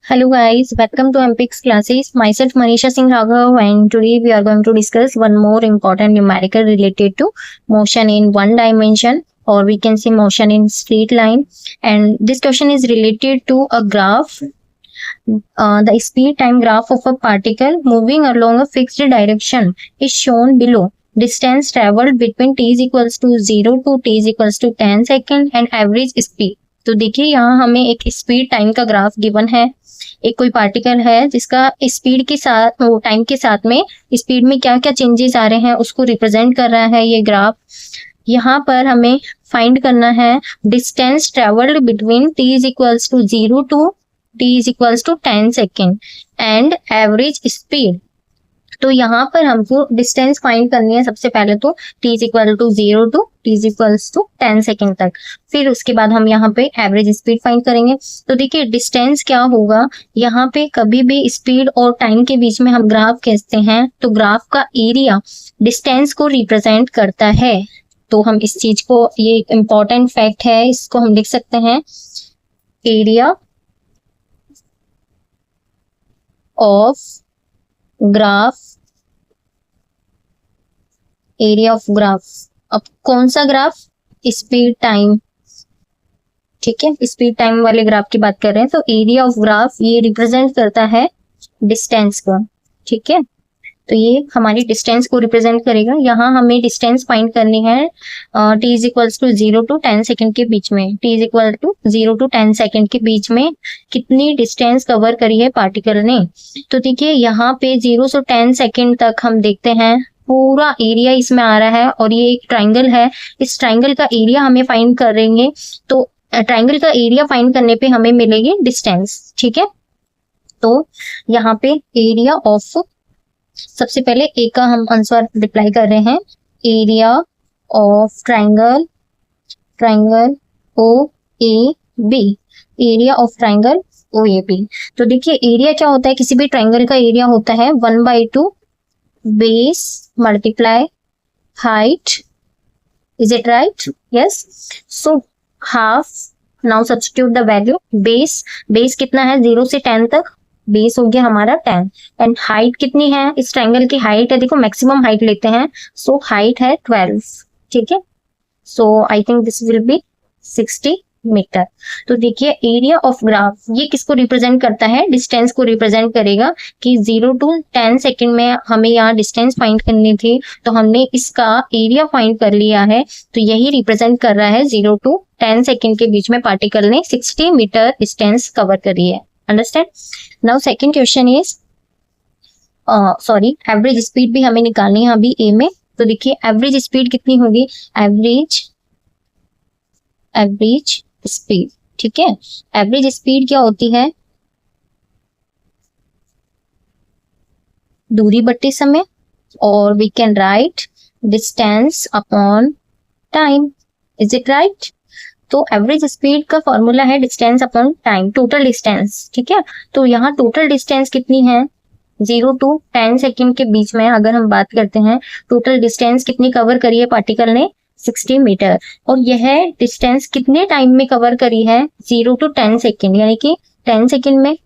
Hello guys, welcome to MPX classes. Myself Manisha Singh Raghav and today we are going to discuss one more important numerical related to motion in one dimension, or we can say motion in straight line. And this question is related to a graph, the speed time graph of a particle moving along a fixed direction is shown below. Distance traveled between t is equals to 0 to t is equals to 10 second and average speed. तो देखिए यहाँ हमें एक speed time का graph given है। एक कोई particle है जिसका स्पीड के साथ टाइम के साथ में स्पीड में क्या क्या चेंजेस आ रहे हैं उसको रिप्रेजेंट कर रहा है ये ग्राफ। यहाँ पर हमें फाइंड करना है distance travelled between t is equals to 0 to t is equals to 10 second and average speed. तो यहाँ पर हमको डिस्टेंस फाइंड करनी है। सबसे पहले तो t is equal to 0 to t is equals to 10 second तक, फिर उसके बाद हम यहाँ पे एवरेज स्पीड फाइंड करेंगे। तो देखिए डिस्टेंस क्या होगा, यहाँ पे कभी भी स्पीड और टाइम के बीच में हम ग्राफ खींचते हैं तो ग्राफ का एरिया डिस्टेंस को रिप्रेजेंट करता है। तो हम इस चीज को, ये एक इम्पॉर्टेंट फैक्ट है, इसको हम लिख सकते हैं area of graph, area of graph. अब कौन सा ग्राफ? स्पीड टाइम, ठीक है, स्पीड टाइम वाले ग्राफ की बात कर रहे हैं। तो एरिया ऑफ ग्राफ ये रिप्रेजेंट करता है डिस्टेंस को, ठीक है। तो ये हमारी डिस्टेंस को रिप्रेजेंट करेगा। यहाँ हमें डिस्टेंस फाइंड करनी है t is equals to 0 to 10 second के बीच में। t is equal to 0 to 10 second के बीच में कितनी डिस्टेंस कवर करी है पार्टिकल ने। तो देखिए यहाँ पे 0 से 10 सेकेंड तक हम देखते हैं पूरा एरिया इसमें आ रहा है, और ये एक ट्राइंगल है। इस ट्राइंगल का एरिया हमें फाइंड करेंगे, तो ट्राइंगल का एरिया फाइंड करने पे हमें मिलेगी डिस्टेंस, ठीक है। तो यहाँ पे एरिया ऑफ, सबसे पहले ए का हम आंसर रिप्लाई कर रहे हैं, area of triangle, triangle O A B, area of triangle O A B. तो देखिए एरिया क्या होता है, किसी भी ट्राइंगल का एरिया होता है 1/2 base multiply height. Is it right? Yes. So half, now substitute the value. Base कितना है 0 से 10 तक, बेस हो गया हमारा 10, एंड हाइट कितनी है, इस ट्रायंगल की हाइट है, देखो मैक्सिमम हाइट लेते हैं, सो हाइट है 12, ठीक है। So I think this will be 60 metre. तो देखिए एरिया ऑफ ग्राफ ये किसको रिप्रेजेंट करता है, डिस्टेंस को रिप्रेजेंट करेगा कि 0 टू 10 सेकेंड में हमें यहाँ डिस्टेंस फाइंड करनी थी, तो हमने इसका एरिया फाइंड कर लिया है। तो यही रिप्रेजेंट कर रहा है 0 टू 10 सेकेंड के बीच में पार्टिकल ने 60 मीटर डिस्टेंस कवर करी है। Understand? Now second question is, sorry, average speed भी हमें निकालनी है अभी ए में। तो देखिए एवरेज स्पीड कितनी होगी, एवरेज स्पीड, ठीक है। एवरेज स्पीड क्या होती है, दूरी बट्टे समय, और we can write distance upon time. Is it right? तो एवरेज स्पीड का फॉर्मूला है distance upon time, total distance, ठीक है। तो यहाँ टोटल डिस्टेंस कितनी है, 0 टू 10 सेकेंड के बीच में अगर हम बात करते हैं, टोटल डिस्टेंस कितनी कवर करी है पार्टिकल ने, 60 मीटर। और यह डिस्टेंस कितने टाइम में कवर करी है, 0 टू 10 सेकेंड, यानी कि 10 सेकेंड में,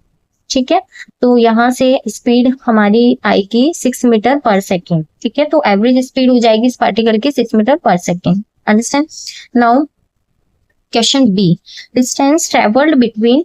ठीक है। तो यहाँ से स्पीड हमारी आएगी 6 मीटर पर सेकेंड, ठीक है। तो एवरेज स्पीड हो जाएगी इस पार्टिकल की 6 मीटर पर second. Understand? Now question B, distance travelled between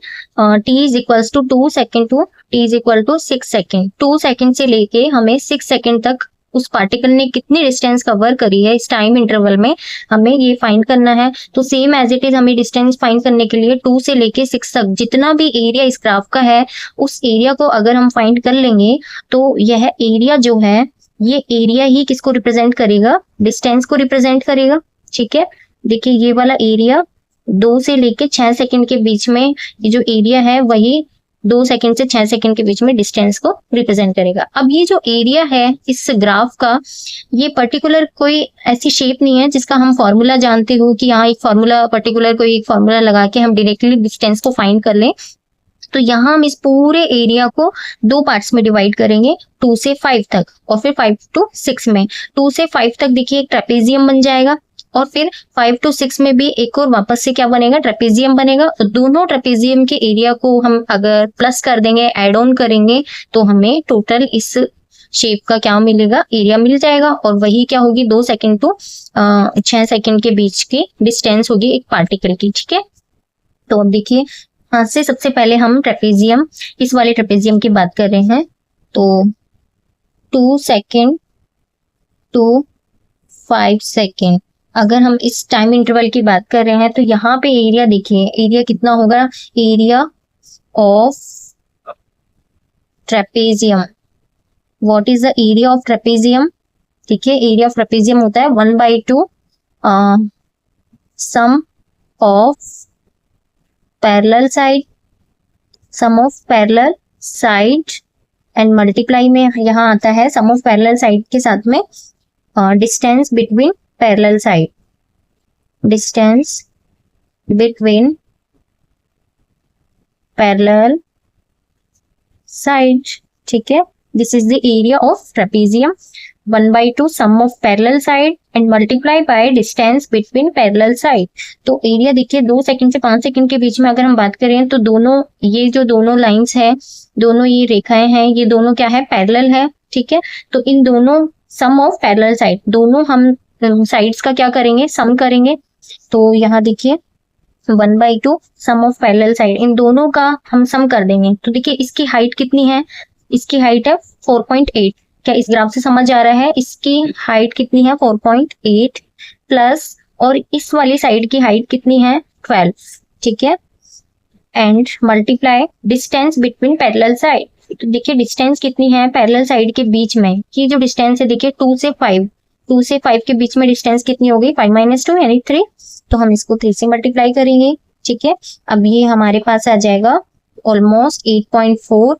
t is equals to 2 second to t is equal to 6 second. 2 second से लेके हमें 6 सेकेंड तक उस पार्टिकल ने कितनी डिस्टेंस कवर करी है इस टाइम इंटरवल में, हमें ये फाइंड करना है। तो सेम एज इट इज हमें डिस्टेंस फाइंड करने के लिए 2 से लेके 6 तक जितना भी एरिया इस ग्राफ का है, उस एरिया को अगर हम फाइंड कर लेंगे तो यह एरिया जो है, ये एरिया ही किसको रिप्रेजेंट करेगा, डिस्टेंस को रिप्रेजेंट करेगा, ठीक है। देखिए ये वाला एरिया 2 से लेके 6 सेकेंड के बीच में, ये जो एरिया है वही 2 सेकेंड से 6 सेकेंड के बीच में डिस्टेंस को रिप्रेजेंट करेगा। अब ये जो एरिया है इस ग्राफ का, ये पर्टिकुलर कोई ऐसी शेप नहीं है जिसका हम फॉर्मूला जानते हो कि यहाँ एक फॉर्मूला, पर्टिकुलर कोई एक फॉर्मूला लगा के हम डायरेक्टली डिस्टेंस को फाइंड कर लें। तो यहाँ हम इस पूरे एरिया को 2 पार्ट्स में डिवाइड करेंगे, 2 से 5 तक और फिर 5 to 6 में। 2 से 5 तक देखिए एक ट्रेपेजियम बन जाएगा, और फिर 5 to 6 में भी एक और वापस से क्या बनेगा, ट्रेपेजियम बनेगा। और दोनों ट्रेपेजियम के एरिया को हम अगर प्लस कर देंगे, एड ऑन करेंगे, तो हमें टोटल इस शेप का क्या मिलेगा, एरिया मिल जाएगा। और वही क्या होगी, 2 सेकंड टू 6 सेकंड के बीच की डिस्टेंस होगी एक पार्टिकल की। ठीक है, तो अब देखिए यहाँ से सबसे पहले हम ट्रेपेजियम, इस वाले ट्रेपेजियम की बात कर रहे हैं। तो 2 सेकंड टू 5 सेकंड, अगर हम इस टाइम इंटरवल की बात कर रहे हैं तो यहाँ पे एरिया देखिए, एरिया कितना होगा, area of trapezium. What is the area of trapezium? देखिए एरिया ऑफ ट्रेपेजियम होता है 1/2 sum of parallel side, sum of parallel side and multiply में यहाँ आता है सम ऑफ पैरेलल साइड के साथ में distance between parallel side, distance between parallel side. ठीक है, this is the area of trapezium, 1/2 sum of parallel side and multiply by distance between parallel side. तो एरिया देखिए 2 सेकंड से 5 सेकंड के बीच में अगर हम बात करें तो दोनों, ये जो दोनों लाइंस है, दोनों ये रेखाएं हैं, ये दोनों क्या है, पैरेलल है। ठीक है, तो इन दोनों सम ऑफ पैरेलल साइड, दोनों हम साइड्स का क्या करेंगे, सम करेंगे। तो यहाँ देखिए 1/2 सम ऑफ पैरेलल साइड, इन दोनों का हम सम कर देंगे। तो देखिए इसकी हाइट कितनी है, इसकी हाइट है 4.8। क्या इस ग्राफ से समझ आ रहा है, इसकी हाइट कितनी है 4.8 प्लस, और इस वाली साइड की हाइट कितनी है 12। ठीक है, and multiply distance between parallel side. तो देखिए डिस्टेंस कितनी है पैरेलल साइड के बीच में, की जो डिस्टेंस है देखिए 2 से 5, 2 से 5 के बीच में डिस्टेंस कितनी हो गई, 5 - 2 यानी 3। तो हम इसको 3 से मल्टीप्लाई करेंगे। ठीक है, अब ये हमारे पास आ जाएगा ऑलमोस्ट 8.4,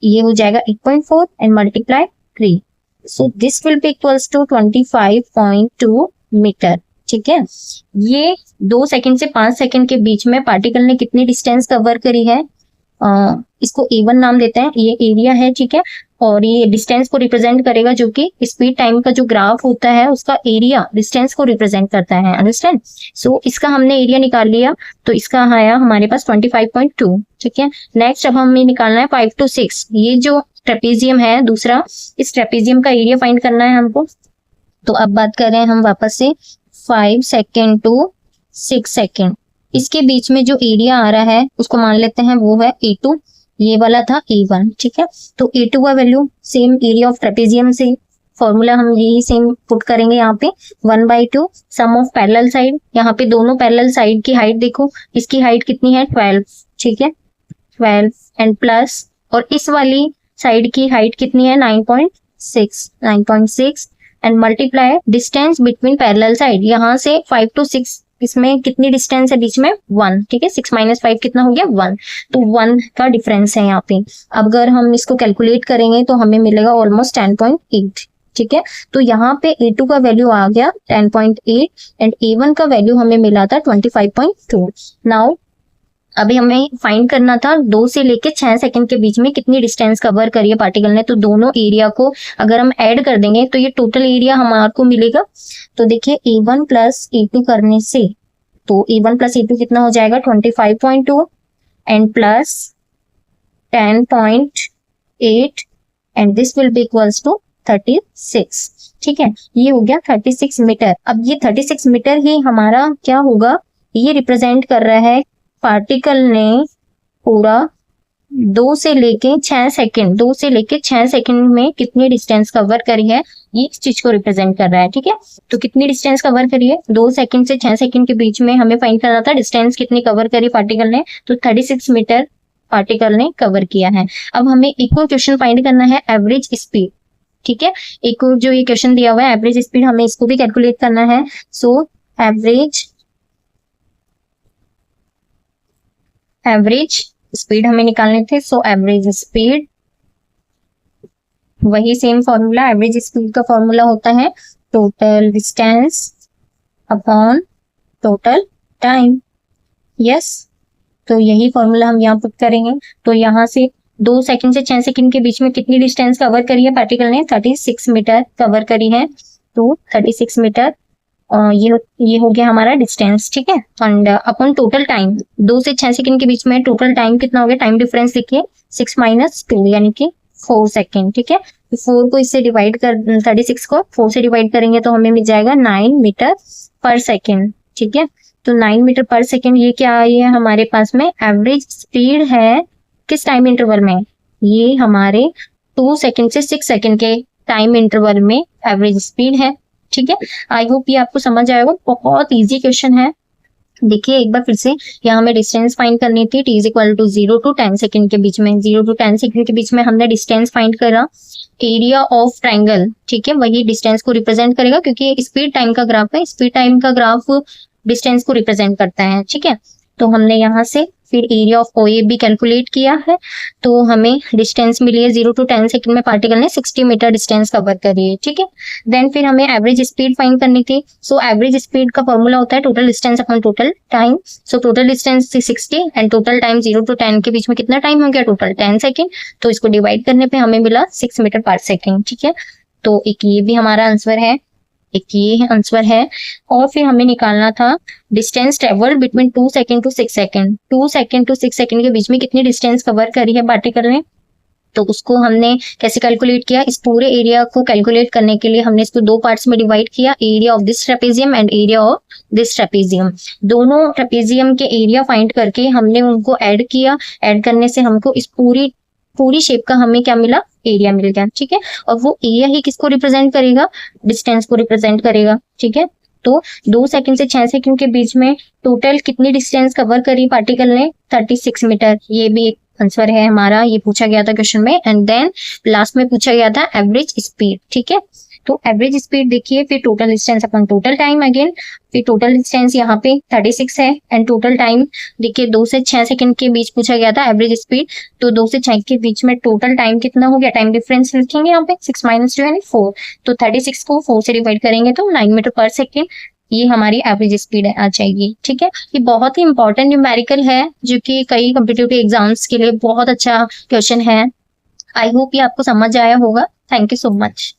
ये हो जाएगा 8.4 and multiply 3, so this will be equals to 25.2 metre. ठीक है, ये 2 सेकंड से 5 सेकंड के बीच में पार्टिकल ने कितनी डिस्टेंस कवर करी है, इसको A1 नाम देते हैं, ये एरिया है। ठीक है, और ये डिस्टेंस को रिप्रेजेंट करेगा, जो कि स्पीड टाइम का जो ग्राफ होता है उसका एरिया डिस्टेंस को रिप्रेजेंट करता है। अंडरस्टैंड? सो इसका हमने एरिया निकाल लिया, तो इसका आया हमारे पास 25.2। ठीक है, नेक्स्ट अब हमें निकालना है 5 to 6, ये जो ट्रेपेजियम है दूसरा, इस ट्रेपेजियम का एरिया फाइंड करना है हमको। तो अब बात कर रहे हैं हम वापस से 5 सेकेंड टू 6 सेकेंड, इसके बीच में जो एरिया आ रहा है उसको मान लेते हैं वो है A2, ये वाला था A1। ठीक है, तो A2 का value same area of trapezium से फॉर्मूला हम यही सेम पुट करेंगे यहाँ पे, 1/2 सम ऑफ पैरेलल साइड। यहाँ पे दोनों पैरेलल साइड की हाइट देखो, इसकी हाइट कितनी है 12। ठीक है, 12 एंड प्लस, और इस वाली साइड की हाइट कितनी है 9.6 and multiply distance between parallel side. यहाँ से 5 to 6, इसमें कितनी डिस्टेंस है बीच में 1। ठीक है, 6 - 5 कितना हो गया 1, तो 1 का डिफरेंस है यहाँ पे। अगर हम इसको कैलकुलेट करेंगे तो हमें मिलेगा ऑलमोस्ट 10.8। ठीक है, तो यहाँ पे A2 का वैल्यू आ गया 10.8 एंड A1 का वैल्यू हमें मिला था 25.2। नाउ अभी हमें फाइंड करना था 2 से लेके 6 सेकंड के बीच में कितनी डिस्टेंस कवर करी है पार्टिकल ने। तो दोनों एरिया को अगर हम ऐड कर देंगे तो ये टोटल एरिया हमारे को मिलेगा। तो देखिए A1 प्लस A2 करने से, तो A1 प्लस A2 कितना हो जाएगा 25.2 and plus 10.8 and this will be equals to 36। ठीक है, ये हो गया 36 मीटर। अब ये 36 मीटर ही हमारा क्या होगा, ये रिप्रेजेंट कर रहा है पार्टिकल ने पूरा 2 से लेके 6 सेकंड, 2 से लेके 6 सेकंड में कितनी डिस्टेंस कवर करी है, ये इस चीज को रिप्रेजेंट कर रहा है। ठीक है, तो कितनी डिस्टेंस कवर करी है 2 सेकंड से 6 सेकंड के बीच में, हमें फाइंड करना था डिस्टेंस कितनी कवर करी पार्टिकल ने, तो 36 मीटर पार्टिकल ने कवर किया है। अब हमें एक और क्वेश्चन फाइंड करना है, एवरेज स्पीड। ठीक है, एक और जो ये क्वेश्चन दिया हुआ है एवरेज स्पीड, हमें इसको भी कैलकुलेट करना है। सो एवरेज स्पीड हमें निकालने थे। सो एवरेज स्पीड, वही सेम फॉर्मूला, एवरेज स्पीड का फॉर्मूला होता है total distance upon total time. Yes, तो यही फॉर्मूला हम यहाँ पुट करेंगे। तो यहाँ से 2 सेकंड से 6 सेकंड के बीच में कितनी डिस्टेंस कवर करी है पार्टिकल ने, 36 मीटर कवर करी है। तो 36 मीटर ये हो गया हमारा डिस्टेंस, ठीक है। एंड अपन टोटल टाइम 2 से 6 सेकंड के बीच में टोटल टाइम कितना हो गया, टाइम डिफरेंस देखिए 6 - 2 यानी कि 4 सेकंड, ठीक है। 4 को इससे डिवाइड कर 36 को 4 से डिवाइड करेंगे तो हमें मिल जाएगा 9 मीटर पर सेकेंड, ठीक है। तो 9 मीटर पर सेकेंड ये क्या आई है हमारे पास में, एवरेज स्पीड है किस टाइम इंटरवल में, ये हमारे 2 सेकंड से 6 सेकंड के टाइम इंटरवल में एवरेज स्पीड है, ठीक है। आई होप ये आपको समझ आएगा, बहुत इजी क्वेश्चन है। देखिए एक बार फिर से, यहाँ हमें डिस्टेंस फाइंड करनी थी, t = 0 to 10 सेकंड के बीच में, 0 to 10 सेकंड के बीच में हमने डिस्टेंस फाइंड करा। एरिया ऑफ ट्राइंगल, ठीक है, वही डिस्टेंस को रिप्रेजेंट करेगा क्योंकि स्पीड टाइम का ग्राफ है, स्पीड टाइम का ग्राफ डिस्टेंस को रिप्रेजेंट करता है, ठीक है। तो हमने यहाँ से फिर एरिया ऑफ OA भी कैलकुलेट किया है, तो हमें डिस्टेंस मिली है 0 to 10 सेकंड में पार्टिकल ने 60 मीटर डिस्टेंस कवर करी है, ठीक है। देन फिर हमें एवरेज स्पीड फाइंड करनी थी। सो एवरेज स्पीड का फॉर्मूला होता है total distance upon total time. So total distance 60 and total time 0 to 10 के बीच में कितना टाइम हो गया, टोटल 10 सेकेंड। तो इसको डिवाइड करने पे हमें मिला 6 मीटर पर सेकेंड, ठीक है। तो एक ये भी हमारा आंसर है, एक ये आंसर है। और फिर हमें निकालना था distance travelled between 2 second to 6 second, 2 second to 6 second के बीच में कितनी डिस्टेंस कवर करी है पार्टिकल ने। तो उसको हमने कैसे कैलकुलेट किया, इस पूरे एरिया को कैलकुलेट करने के लिए हमने इसको 2 पार्ट्स में डिवाइड किया, area of this trapezium and area of this trapezium. दोनों ट्रेपेजियम के एरिया फाइंड करके हमने उनको ऐड किया, ऐड करने से हमको इस पूरी शेप का हमें क्या मिला, एरिया मिल गया, ठीक है। और वो एरिया ही किसको रिप्रेजेंट करेगा, डिस्टेंस को रिप्रेजेंट करेगा, ठीक है। तो 2 सेकंड से 6 सेकंड के बीच में टोटल कितनी डिस्टेंस कवर करी पार्टिकल ने, 36 मीटर। ये भी एक आंसर है हमारा, ये पूछा गया था क्वेश्चन में। एंड देन लास्ट में पूछा गया था एवरेज स्पीड, ठीक है। तो एवरेज स्पीड देखिए, फिर टोटल डिस्टेंस अपन टोटल टाइम अगेन, फिर टोटल डिस्टेंस यहाँ पे 36 है एंड टोटल टाइम देखिए 2 से 6 सेकंड के बीच पूछा गया था एवरेज स्पीड। तो 2 से 6 के बीच में टोटल टाइम कितना हो गया, टाइम डिफरेंस लिखेंगे यहाँ पे 6 - 2 यानी 4। तो 36 को 4 से डिवाइड करेंगे तो 9 मीटर पर सेकेंड, ये हमारी एवरेज स्पीड आ जाएगी, ठीक है। ये बहुत ही इंपॉर्टेंट न्यूमेरिकल है जो कि कई कॉम्पिटिटिव एग्जाम्स के लिए बहुत अच्छा क्वेश्चन है। आई होप ये आपको समझ आया होगा। Thank you so much.